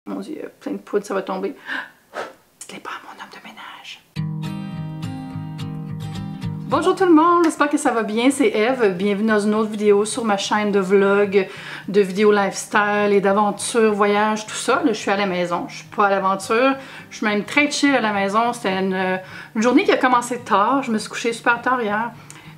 Mon Dieu, plein de poudre, ça va tomber. Dites-les pas à mon homme de ménage. Bonjour tout le monde, j'espère que ça va bien, c'est Eve. Bienvenue dans une autre vidéo sur ma chaîne de vlog, de vidéos lifestyle et d'aventures, voyages, tout ça. Là, je suis à la maison, je suis pas à l'aventure. Je suis même très chill à la maison. C'était une journée qui a commencé tard. Je me suis couchée super tard hier.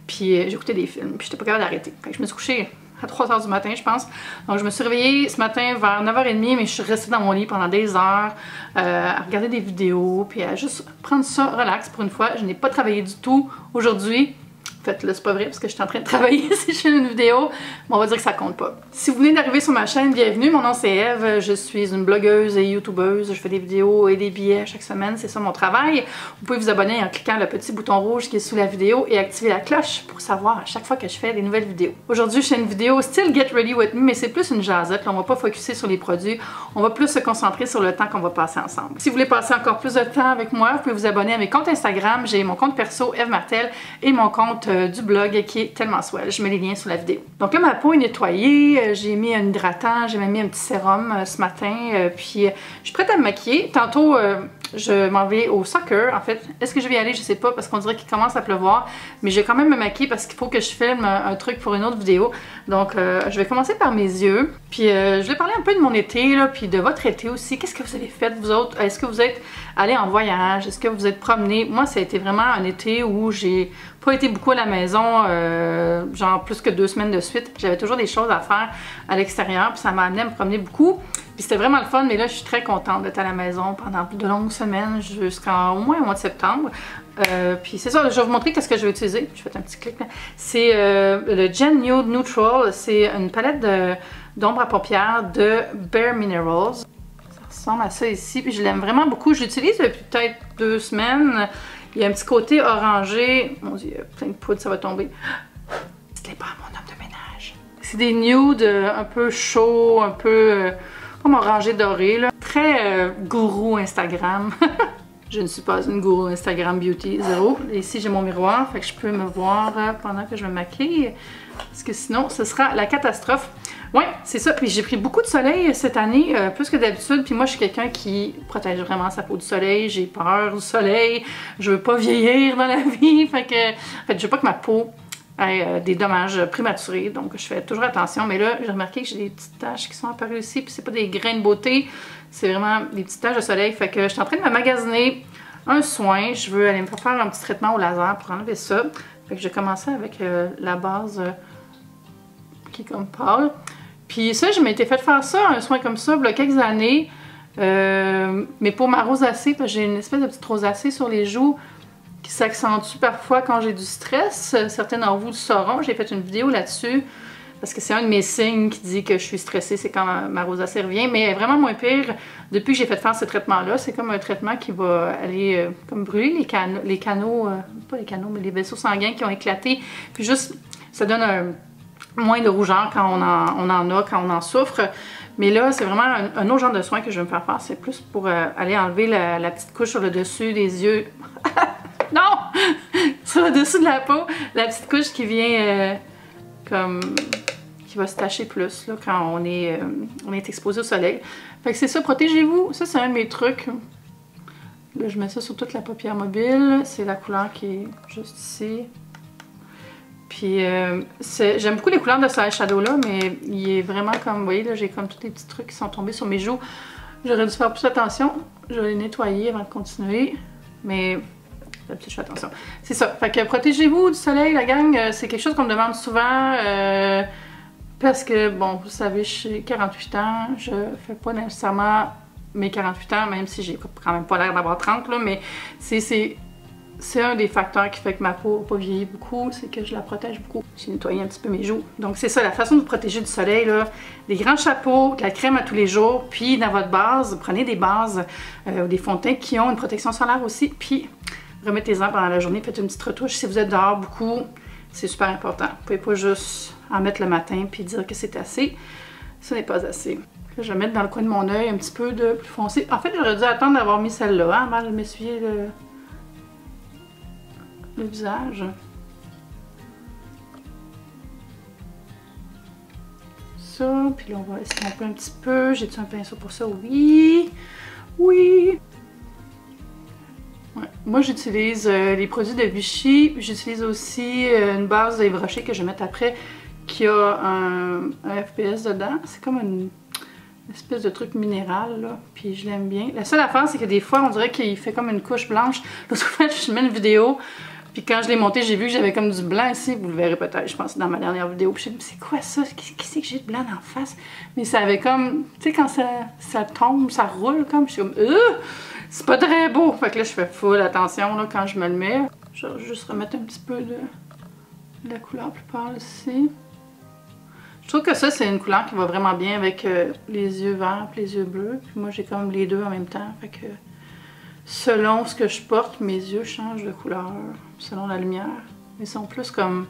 Puis j'ai écouté des films, puis j'étais pas capable d'arrêter. Fait que je me suis couchée à 3 h du matin, je pense. Donc je me suis réveillée ce matin vers 9 h 30, mais je suis restée dans mon lit pendant des heures à regarder des vidéos, puis à juste prendre ça relax pour une fois. Je n'ai pas travaillé du tout aujourd'hui. En fait, là, c'est pas vrai parce que je suis en train de travailler si je fais une vidéo, mais on va dire que ça compte pas. Si vous venez d'arriver sur ma chaîne, bienvenue. Mon nom c'est Eve, je suis une blogueuse et youtubeuse. Je fais des vidéos et des billets chaque semaine, c'est ça mon travail. Vous pouvez vous abonner en cliquant le petit bouton rouge qui est sous la vidéo et activer la cloche pour savoir à chaque fois que je fais des nouvelles vidéos. Aujourd'hui, je fais une vidéo Still Get Ready With Me, mais c'est plus une jasette. Là, on va pas focuser sur les produits, on va plus se concentrer sur le temps qu'on va passer ensemble. Si vous voulez passer encore plus de temps avec moi, vous pouvez vous abonner à mes comptes Instagram. J'ai mon compte perso Eve Martel et mon compte du blog qui est tellement swell. Je mets les liens sous la vidéo. Donc là, ma peau est nettoyée, j'ai mis un hydratant, j'ai même mis un petit sérum ce matin, puis je suis prête à me maquiller. Tantôt, je m'en vais au soccer, en fait. Est-ce que je vais y aller? Je sais pas, parce qu'on dirait qu'il commence à pleuvoir, mais je vais quand même me maquiller parce qu'il faut que je filme un truc pour une autre vidéo. Donc, je vais commencer par mes yeux, puis je vais parler un peu de mon été, là, puis de votre été aussi. Qu'est-ce que vous avez fait, vous autres? Est-ce que vous êtes allés en voyage? Est-ce que vous êtes promenés? Moi, ça a été vraiment un été où j'ai pas été beaucoup à la maison, genre plus que 2 semaines de suite. J'avais toujours des choses à faire à l'extérieur, puis ça m'a amené à me promener beaucoup. Puis c'était vraiment le fun, mais là, je suis très contente d'être à la maison pendant de longues semaines, jusqu'en au moins au mois de septembre. Puis c'est ça, je vais vous montrer qu'est-ce que je vais utiliser. Je fais un petit clic là. C'est le Gen Nude Neutral. C'est une palette d'ombre à paupières de Bare Minerals. Ça ressemble à ça ici, puis je l'aime vraiment beaucoup. Je l'utilise depuis peut-être 2 semaines. Il y a un petit côté orangé. Mon Dieu, plein de poudre, ça va tomber. Dites-les pas à mon homme de ménage. C'est des nudes un peu chauds, un peu comme orangé doré, là. Très gourou Instagram. Je ne suis pas une gourou Instagram beauty, zéro. Et ici, j'ai mon miroir, fait que je peux me voir pendant que je me maquille. Parce que sinon, ce sera la catastrophe. Ouais, c'est ça. Puis j'ai pris beaucoup de soleil cette année, plus que d'habitude. Puis moi, je suis quelqu'un qui protège vraiment sa peau du soleil. J'ai peur du soleil. Je veux pas vieillir dans la vie. Fait que, en fait, je veux pas que ma peau ait des dommages prématurés. Donc, je fais toujours attention. Mais là, j'ai remarqué que j'ai des petites taches qui sont apparues ici. Puis c'est pas des grains de beauté. C'est vraiment des petites taches de soleil. Fait que je suis en train de me magasiner un soin. Je veux aller me faire un petit traitement au laser pour enlever ça. Fait que je vais commencer avec la base qui est comme pâle. Puis ça, je m'étais fait faire ça, un soin comme ça, il y a quelques années. Mais pour ma rosacée, parce que j'ai une espèce de petite rosacée sur les joues qui s'accentue parfois quand j'ai du stress. Certains d'entre vous le sauront, j'ai fait une vidéo là-dessus. Parce que c'est un de mes signes qui dit que je suis stressée, c'est quand ma rosacée revient. Mais elle est vraiment moins pire depuis que j'ai fait faire ce traitement-là. C'est comme un traitement qui va aller comme brûler les canaux, pas les canaux, mais les vaisseaux sanguins qui ont éclaté. Puis juste, ça donne moins de rougeur quand on en a, quand on en souffre. Mais là, c'est vraiment un autre genre de soin que je vais me faire faire. C'est plus pour aller enlever la petite couche sur le dessus des yeux. Non! Sur le dessus de la peau, la petite couche qui vient qui va se tacher plus là, quand on est exposé au soleil. Fait que c'est ça, protégez-vous. Ça, c'est un de mes trucs. Là, je mets ça sur toute la paupière mobile. C'est la couleur qui est juste ici. Puis j'aime beaucoup les couleurs de ce eyeshadow là, mais il est vraiment comme, vous voyez là, j'ai comme tous les petits trucs qui sont tombés sur mes joues. J'aurais dû faire plus attention. Je vais les nettoyer avant de continuer. Mais je fais attention. C'est ça. Fait que protégez-vous du soleil, la gang. C'est quelque chose qu'on me demande souvent. Parce que, bon, vous savez, j'ai 48 ans. Je fais pas nécessairement mes 48 ans, même si j'ai quand même pas l'air d'avoir 30, là, mais c'est un des facteurs qui fait que ma peau n'a pas vieilli beaucoup, c'est que je la protège beaucoup. J'ai nettoyé un petit peu mes joues. Donc c'est ça, la façon de vous protéger du soleil, là, des grands chapeaux, de la crème à tous les jours, puis dans votre base, prenez des bases ou des fonds de teint qui ont une protection solaire aussi, puis remettez-en pendant la journée, faites une petite retouche. Si vous êtes dehors beaucoup, c'est super important. Vous pouvez pas juste en mettre le matin puis dire que c'est assez. Ce n'est pas assez. Là, je vais mettre dans le coin de mon œil un petit peu de plus foncé. En fait, j'aurais dû attendre d'avoir mis celle-là, hein, avant de m'essuyer le visage. ça. Puis là, on va estomper un petit peu. J'ai-tu un pinceau pour ça? Oui! Oui! Ouais. Moi, j'utilise les produits de Vichy. J'utilise aussi une base de Yves Rocher que je vais mettre après qui a un FPS dedans. C'est comme une espèce de truc minéral, là. Puis je l'aime bien. La seule affaire, c'est que des fois, on dirait qu'il fait comme une couche blanche. L'autre fois, je mets une vidéo. Puis quand je l'ai monté, j'ai vu que j'avais comme du blanc ici. Vous le verrez peut-être, je pense, dans ma dernière vidéo. Puis je me suis dit, c'est quoi ça? Qu'est-ce que j'ai de blanc en face? Mais ça avait comme, tu sais, quand ça tombe, ça roule comme. Je suis comme, c'est pas très beau. Fait que là, je fais full attention là, quand je me le mets. Je vais juste remettre un petit peu de la couleur plus pâle ici. Je trouve que ça, c'est une couleur qui va vraiment bien avec les yeux verts et les yeux bleus. Puis moi, j'ai comme les deux en même temps. Fait que selon ce que je porte, mes yeux changent de couleur. Selon la lumière. Ils sont plus comme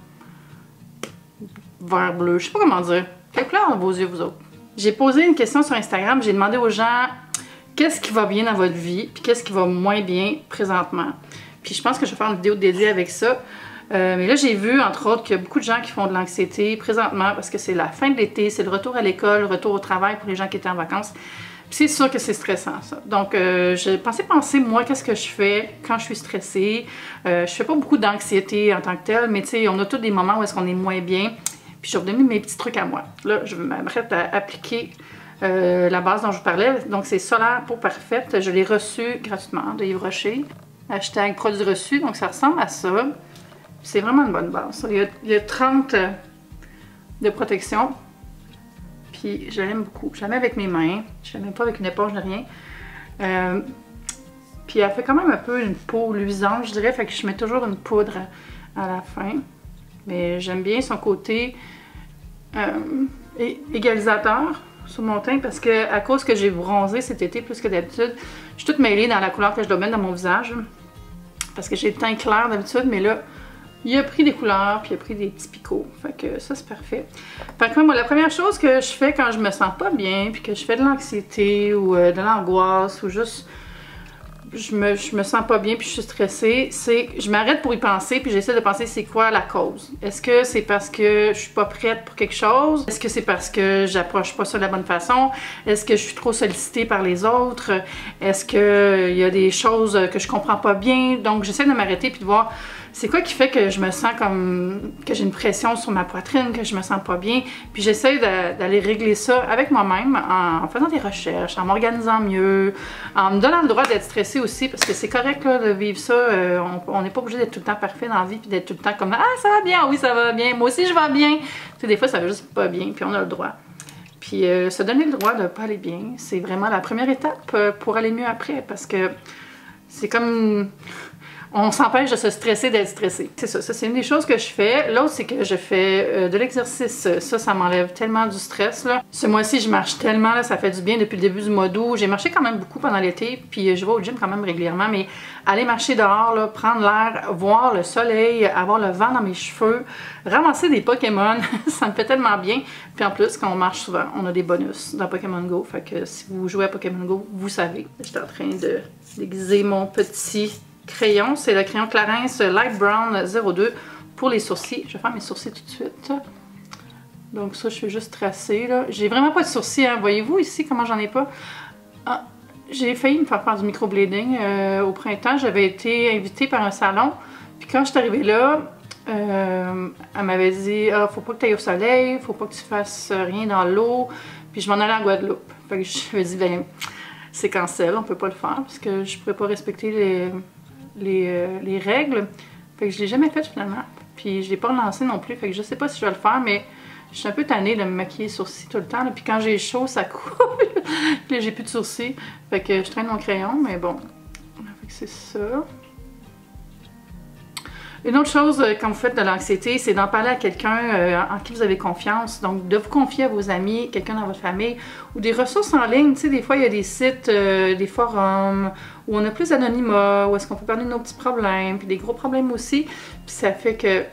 vert-bleu. Je sais pas comment dire. Quelle couleur ont vos yeux, vous autres? J'ai posé une question sur Instagram. J'ai demandé aux gens qu'est-ce qui va bien dans votre vie puis qu'est-ce qui va moins bien présentement. Puis je pense que je vais faire une vidéo dédiée avec ça. Mais là, j'ai vu, entre autres, qu'il y a beaucoup de gens qui font de l'anxiété présentement parce que c'est la fin de l'été, c'est le retour à l'école, le retour au travail pour les gens qui étaient en vacances. Puis c'est sûr que c'est stressant, ça. Donc, j'ai pensé, moi, qu'est-ce que je fais quand je suis stressée. Je fais pas beaucoup d'anxiété en tant que telle, mais tu sais, on a tous des moments où est-ce qu'on est moins bien. Puis je vais vous donner mes petits trucs à moi. Là, je m'apprête à appliquer la base dont je vous parlais. Donc, c'est Solaire Peau Parfaite. Je l'ai reçu gratuitement de Yves Rocher. Hashtag produit reçu. Donc, ça ressemble à ça. C'est vraiment une bonne base. Il y a 30 de protection. Puis je l'aime beaucoup. Je la mets avec mes mains. Je la mets pas avec une éponge ni rien. Puis elle fait quand même un peu une peau luisante, je dirais. Fait que je mets toujours une poudre à la fin. Mais j'aime bien son côté égalisateur sur mon teint parce que à cause que j'ai bronzé cet été plus que d'habitude, je suis toute mêlée dans la couleur que je dois mettre dans mon visage. Parce que j'ai le teint clair d'habitude, mais là, il a pris des couleurs, puis il a pris des petits picots. Fait que ça, c'est parfait. Fait que moi, la première chose que je fais quand je me sens pas bien, puis que je fais de l'anxiété ou de l'angoisse, ou juste je me sens pas bien, puis je suis stressée, c'est que je m'arrête pour y penser, puis j'essaie de penser c'est quoi la cause. Est-ce que c'est parce que je suis pas prête pour quelque chose? Est-ce que c'est parce que j'approche pas ça de la bonne façon? Est-ce que je suis trop sollicitée par les autres? Est-ce qu'il y a des choses que je comprends pas bien? Donc j'essaie de m'arrêter puis de voir c'est quoi qui fait que je me sens comme que j'ai une pression sur ma poitrine, que je me sens pas bien. Puis j'essaie d'aller régler ça avec moi-même en faisant des recherches, en m'organisant mieux, en me donnant le droit d'être stressée aussi, parce que c'est correct là, de vivre ça. On n'est pas obligé d'être tout le temps parfait dans la vie, puis d'être tout le temps comme « Ah, ça va bien, oui, ça va bien, moi aussi je vais bien ». Tu sais, des fois, ça va juste pas bien, puis on a le droit. Puis se donner le droit de pas aller bien, c'est vraiment la première étape pour aller mieux après, parce que c'est comme... On s'empêche de se stresser d'être stressé. C'est ça, c'est une des choses que je fais. L'autre, c'est que je fais de l'exercice. Ça m'enlève tellement du stress, là. Ce mois-ci, je marche tellement, là, ça fait du bien depuis le début du mois d'août. J'ai marché quand même beaucoup pendant l'été, puis je vais au gym quand même régulièrement, mais aller marcher dehors, là, prendre l'air, voir le soleil, avoir le vent dans mes cheveux, ramasser des Pokémon, ça me fait tellement bien. Puis en plus, quand on marche souvent, on a des bonus dans Pokémon Go. Fait que si vous jouez à Pokémon Go, vous savez. J'étais en train d'aiguiser mon petit crayon, c'est le crayon Clarins Light Brown 02 pour les sourcils. Je vais faire mes sourcils tout de suite. Donc ça, je fais juste tracer. J'ai vraiment pas de sourcils, hein. Voyez-vous ici comment j'en ai pas? Ah, j'ai failli me faire du microblading au printemps. J'avais été invitée par un salon. Puis quand je suis arrivée là, elle m'avait dit « Ah, faut pas que tu ailles au soleil, faut pas que tu fasses rien dans l'eau. » Puis je m'en allais en Guadeloupe. Fait que je me suis dit « Ben, c'est cancel, on peut pas le faire parce que je pourrais pas respecter les règles. » Fait que je l'ai jamais fait finalement. Puis je l'ai pas relancé non plus. Fait que je sais pas si je vais le faire, mais je suis un peu tannée de me maquiller les sourcils tout le temps. Là. Puis quand j'ai chaud, ça coule. Puis là, j'ai plus de sourcils. Fait que je traîne mon crayon, mais bon. Fait que c'est ça. Une autre chose quand vous faites de l'anxiété, c'est d'en parler à quelqu'un en qui vous avez confiance. Donc, de vous confier à vos amis, quelqu'un dans votre famille, ou des ressources en ligne. Tu sais, des fois, il y a des sites, des forums, où on a plus d'anonymat, où est-ce qu'on peut parler de nos petits problèmes, puis des gros problèmes aussi. Puis ça fait que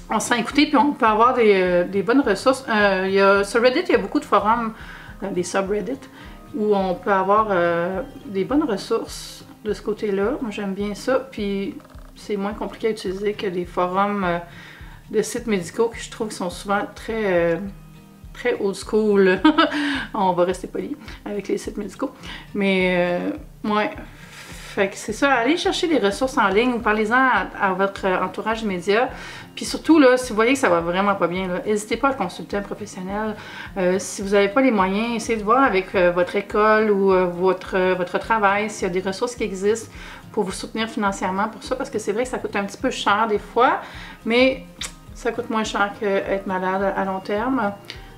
on se sent écouter, puis on peut avoir des bonnes ressources. Sur Reddit, il y a beaucoup de forums, des subreddits, où on peut avoir des bonnes ressources de ce côté-là. Moi, j'aime bien ça. Puis c'est moins compliqué à utiliser que des forums de sites médicaux que je trouve qui sont souvent très très old school. On va rester poli avec les sites médicaux. Mais, ouais. Fait que c'est ça, allez chercher des ressources en ligne ou parlez-en à votre entourage immédiat. Puis surtout, là, si vous voyez que ça va vraiment pas bien, n'hésitez pas à consulter un professionnel. Si vous n'avez pas les moyens, essayez de voir avec votre école ou votre travail s'il y a des ressources qui existent pour vous soutenir financièrement pour ça, parce que c'est vrai que ça coûte un petit peu cher des fois, mais ça coûte moins cher qu'être malade à long terme.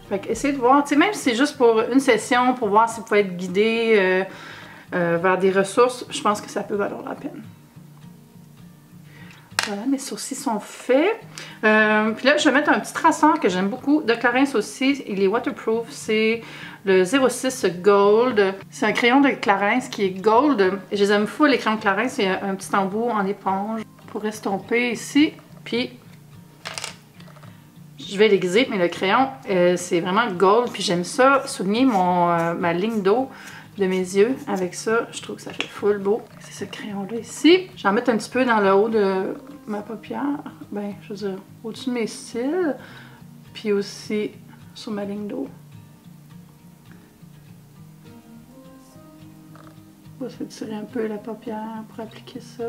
Fait que essayez de voir, tu sais, même si c'est juste pour une session, pour voir si vous pouvez être guidé vers des ressources, je pense que ça peut valoir la peine. Voilà, mes sourcils sont faits. Puis là, je vais mettre un petit traceur que j'aime beaucoup de Clarins aussi. Il est waterproof. C'est le 06 Gold. C'est un crayon de Clarins qui est gold. Je les aime fou, les crayons de Clarins. C'est un petit embout en éponge pour estomper ici. Puis, je vais l'aiguiser, mais le crayon, c'est vraiment gold. Puis j'aime ça, souligner ma ligne d'eau de mes yeux avec ça. Je trouve que ça fait full beau. C'est ce crayon-là ici. J'en mets un petit peu dans le haut de ma paupière. Ben, je veux dire, au-dessus de mes cils. Puis aussi sur ma ligne d'eau. On va s'étirer un peu la paupière pour appliquer ça.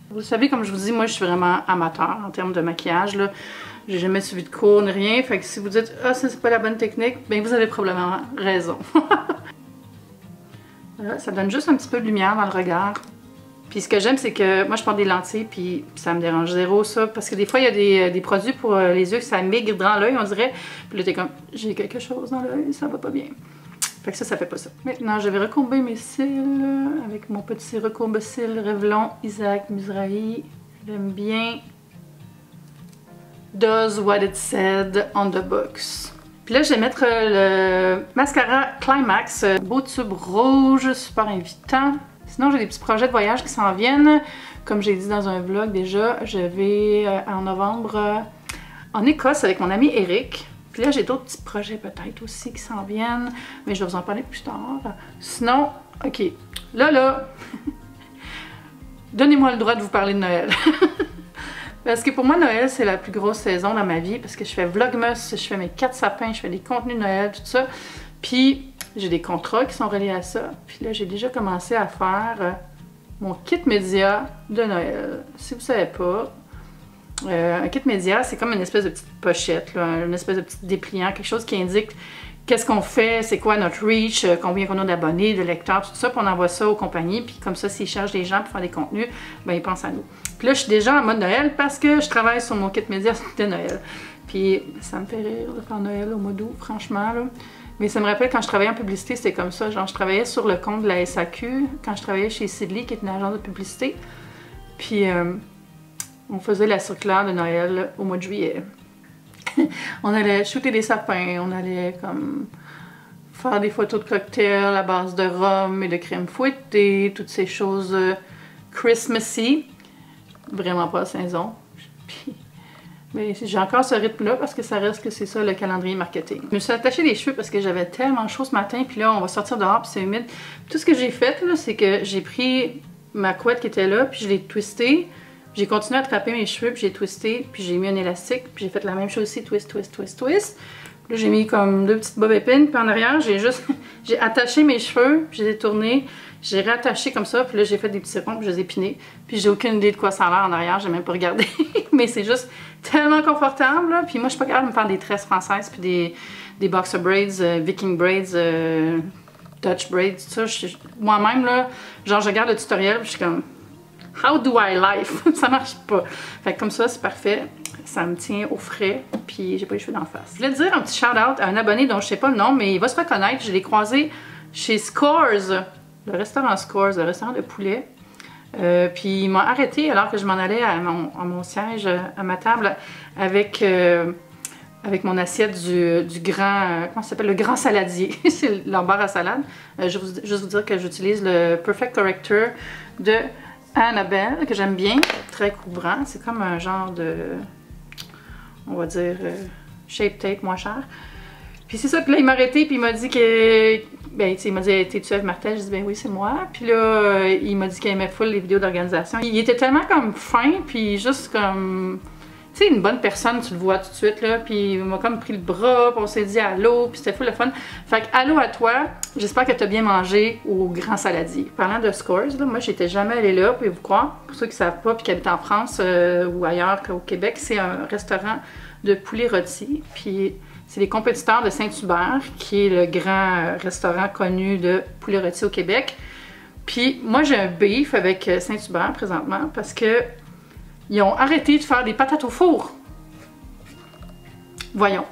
Vous savez, comme je vous dis, moi je suis vraiment amateur en termes de maquillage. J'ai jamais suivi de cours ni rien. Fait que si vous dites « Ah, ça c'est pas la bonne technique », ben vous avez probablement raison. Voilà, ça donne juste un petit peu de lumière dans le regard. Puis ce que j'aime, c'est que moi je porte des lentilles, puis ça me dérange zéro ça. Parce que des fois, il y a des produits pour les yeux que ça migre dans l'œil, on dirait. Puis là, t'es comme « J'ai quelque chose dans l'œil, ça va pas bien ». Fait que ça fait pas ça. Maintenant, je vais recomber mes cils avec mon petit recourbe-cils Revlon Isaac Mizrahi. J'aime bien. Does what it said on the box. Puis là, je vais mettre le mascara Climax, beau tube rouge, super invitant. Sinon, j'ai des petits projets de voyage qui s'en viennent. Comme j'ai dit dans un vlog déjà, je vais en novembre en Écosse avec mon ami Eric. Puis là, j'ai d'autres petits projets peut-être aussi qui s'en viennent, mais je vais vous en parler plus tard. Sinon, ok, là, donnez-moi le droit de vous parler de Noël. Parce que pour moi, Noël, c'est la plus grosse saison dans ma vie, parce que je fais Vlogmas, je fais mes 4 sapins, je fais des contenus de Noël, tout ça. Puis, j'ai des contrats qui sont reliés à ça. Puis là, j'ai déjà commencé à faire mon kit média de Noël. Si vous ne savez pas, un kit média, c'est comme une espèce de petite pochette, là, une espèce de petit dépliant, quelque chose qui indique qu'est-ce qu'on fait, c'est quoi notre reach, combien on a d'abonnés, de lecteurs, tout ça, puis on envoie ça aux compagnies, puis comme ça, s'ils cherchent des gens pour faire des contenus, ben ils pensent à nous. Puis là, je suis déjà en mode Noël parce que je travaille sur mon kit média de Noël. Puis ça me fait rire de faire Noël au mois d'août, franchement, là. Mais ça me rappelle quand je travaillais en publicité, c'était comme ça, genre je travaillais sur le compte de la SAQ, quand je travaillais chez Sidley, qui est une agence de publicité, puis on faisait la circulaire de Noël au mois de juillet. On allait shooter des sapins, on allait comme faire des photos de cocktails à base de rhum et de crème fouettée, toutes ces choses Christmassy. Vraiment pas à saison. Mais j'ai encore ce rythme-là parce que ça reste que c'est ça le calendrier marketing. Je me suis attachée les cheveux parce que j'avais tellement chaud ce matin, puis là on va sortir dehors puis c'est humide. Tout ce que j'ai fait, c'est que j'ai pris ma couette qui était là, puis je l'ai twistée. J'ai continué à attraper mes cheveux, puis j'ai twisté, puis j'ai mis un élastique, puis j'ai fait la même chose ici, twist, twist, twist, twist. Puis là, j'ai mis comme 2 petites bobes épines, puis en arrière, j'ai attaché mes cheveux, puis j'ai détourné, j'ai réattaché comme ça, puis là, j'ai fait des petits ronds, puis je les ai pinés. Puis j'ai aucune idée de quoi ça a l'air en arrière, j'ai même pas regardé. Mais c'est juste tellement confortable, là. Puis moi, je suis pas capable de me faire des tresses françaises, puis des boxer braids, viking braids, Dutch braids, tout ça. Moi-même, là, genre, je regarde le tutoriel, puis je suis comme... How do I life? Ça marche pas. Fait que comme ça, c'est parfait. Ça me tient au frais, puis j'ai pas les cheveux d'en face. Je voulais dire un petit shout-out à un abonné dont je sais pas le nom, mais il va se reconnaître. Je l'ai croisé chez Scores, le restaurant Scores, le restaurant de poulet. Puis il m'a arrêté alors que je m'en allais à mon siège, à ma table, avec mon assiette du grand, comment ça s'appelle, le grand saladier. C'est leur bar à salade. Je vais juste vous dire que j'utilise le Perfect Corrector de Annabelle, que j'aime bien, très couvrant. C'est comme un genre de, on va dire, shape tape moins cher. Puis c'est ça, puis là il m'a arrêté, puis il m'a dit que, ben tu sais, il m'a dit, t'es-tu avec Martel? Je dis, ben oui, c'est moi. Puis là, il m'a dit qu'il aimait full les vidéos d'organisation. Il était tellement comme fin, puis juste comme, Tu sais, une bonne personne, tu le vois tout de suite, là, puis il m'a comme pris le bras, puis on s'est dit allô, puis c'était full le fun. Fait que allô à toi, j'espère que tu as bien mangé au Grand Saladier. Parlant de Scores, là, moi j'étais jamais allée là, pouvez-vous croire, pour ceux qui ne savent pas, puis qui habitent en France ou ailleurs qu'au Québec, c'est un restaurant de poulet rôti, puis c'est les compétiteurs de Saint-Hubert, qui est le grand restaurant connu de poulet rôti au Québec. Puis moi j'ai un beef avec Saint-Hubert présentement, parce que ils ont arrêté de faire des patates au four. Voyons.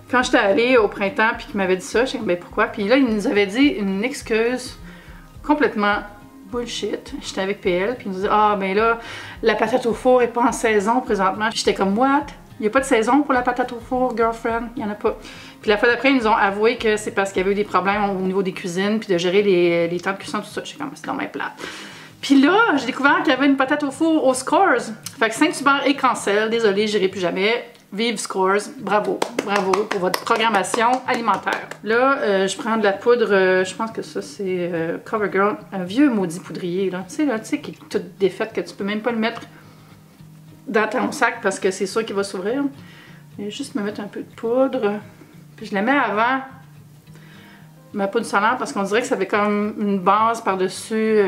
Quand j'étais allée au printemps puis qu'ils m'avaient dit ça, je me disais, ben pourquoi? Puis là, ils nous avaient dit une excuse complètement bullshit. J'étais avec PL, puis ils nous disaient, ah, ben là, la patate au four est pas en saison présentement. J'étais comme, what? Il n'y a pas de saison pour la patate au four, girlfriend? Il n'y en a pas. Puis la fois d'après, ils nous ont avoué que c'est parce qu'il y avait eu des problèmes au niveau des cuisines, puis de gérer les temps de cuisson, tout ça. J'étais comme, c'est dans mes plate. Puis là, j'ai découvert qu'il y avait une patate au four aux Scores. Fait que Saint-Hubert est cancel. Désolée, j'irai plus jamais. Vive Scores. Bravo. Bravo pour votre programmation alimentaire. Là, je prends de la poudre, je pense que ça c'est CoverGirl. Un vieux maudit poudrier, là. Tu sais, qui est toute défaite, que tu peux même pas le mettre dans ton sac parce que c'est sûr qu'il va s'ouvrir. Je vais juste me mettre un peu de poudre. Puis je la mets avant ma poudre solaire parce qu'on dirait que ça fait comme une base par-dessus...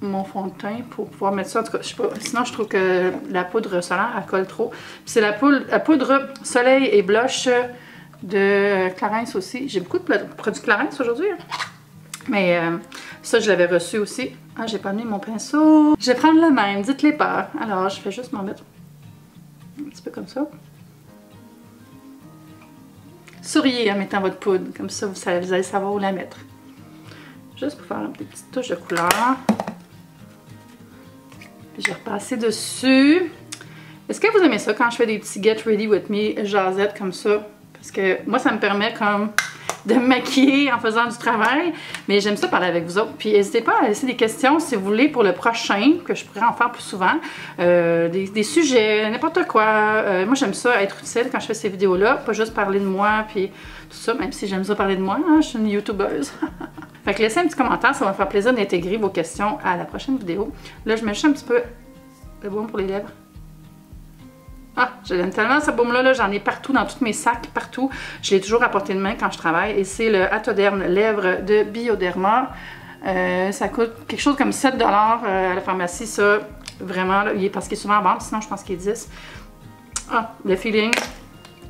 mon fond de teint pour pouvoir mettre ça. En tout cas, je sais pas. Sinon, je trouve que la poudre solaire, elle colle trop. Puis c'est la poudre soleil et blush de Clarins aussi. J'ai beaucoup de produits Clarins aujourd'hui. Hein. Mais ça, je l'avais reçu aussi. Ah, j'ai pas mis mon pinceau. Je vais prendre le même, dites-les pas. Alors, je vais juste m'en mettre un petit peu comme ça. Souriez en mettant votre poudre. Comme ça, vous allez savoir où la mettre. Juste pour faire une petite touche de couleur. Puis je vais repasser dessus. Est-ce que vous aimez ça quand je fais des petits Get Ready With Me jasettes comme ça? Parce que moi, ça me permet comme de me maquiller en faisant du travail. Mais j'aime ça parler avec vous autres. Puis n'hésitez pas à laisser des questions si vous voulez pour le prochain, que je pourrais en faire plus souvent. Des sujets, n'importe quoi. Moi, j'aime ça être utile quand je fais ces vidéos-là. Pas juste parler de moi puis tout ça, même si j'aime ça parler de moi. Hein, je suis une YouTubeuse. Fait que laissez un petit commentaire, ça va me faire plaisir d'intégrer vos questions à la prochaine vidéo. Là, je mets juste un petit peu de baume pour les lèvres. Ah, je l'aime tellement ce baume-là, j'en ai partout, dans tous mes sacs, partout. Je l'ai toujours à portée de main quand je travaille. Et c'est le Atoderm Lèvres de Bioderma. Ça coûte quelque chose comme 7$ à la pharmacie, ça. Vraiment, là, parce qu'il est souvent en vente, sinon je pense qu'il est 10$. Ah, le feeling.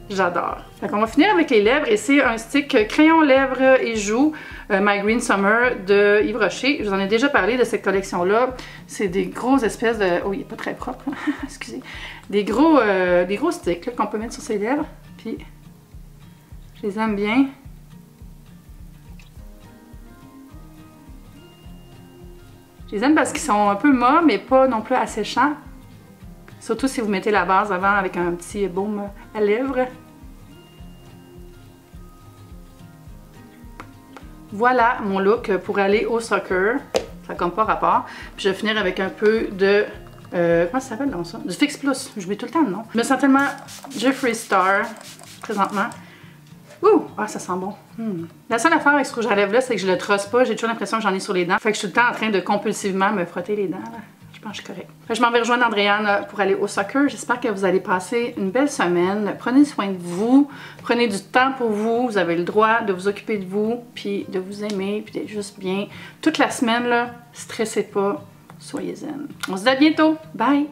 J'adore. Fait qu'on va finir avec les lèvres et c'est un stick crayon lèvres et joues My Green Summer de Yves Rocher. Je vous en ai déjà parlé de cette collection-là. C'est des grosses espèces de... Oh, il n'est pas très propre. Excusez. Des gros sticks qu'on peut mettre sur ses lèvres. Puis, je les aime bien. Je les aime parce qu'ils sont un peu mats, mais pas non plus asséchants. Surtout si vous mettez la base avant avec un petit baume à lèvres. Voilà mon look pour aller au soccer. Ça n'a comme pas rapport. Puis je vais finir avec un peu de... comment ça s'appelle dans ça? Du Fix Plus. J'oublie tout le temps le nom. Je me sens tellement Jeffree Star présentement. Ouh! Ah, ça sent bon. La seule affaire avec ce rouge à lèvres là, c'est que je le trosse pas. J'ai toujours l'impression que j'en ai sur les dents. Fait que je suis tout le temps en train de compulsivement me frotter les dents. Là. Je pense que je suis correcte. Je m'en vais rejoindre Andréane pour aller au soccer. J'espère que vous allez passer une belle semaine. Prenez soin de vous. Prenez du temps pour vous. Vous avez le droit de vous occuper de vous, puis de vous aimer, puis d'être juste bien. Toute la semaine, là, stressez pas. Soyez zen. On se dit à bientôt. Bye!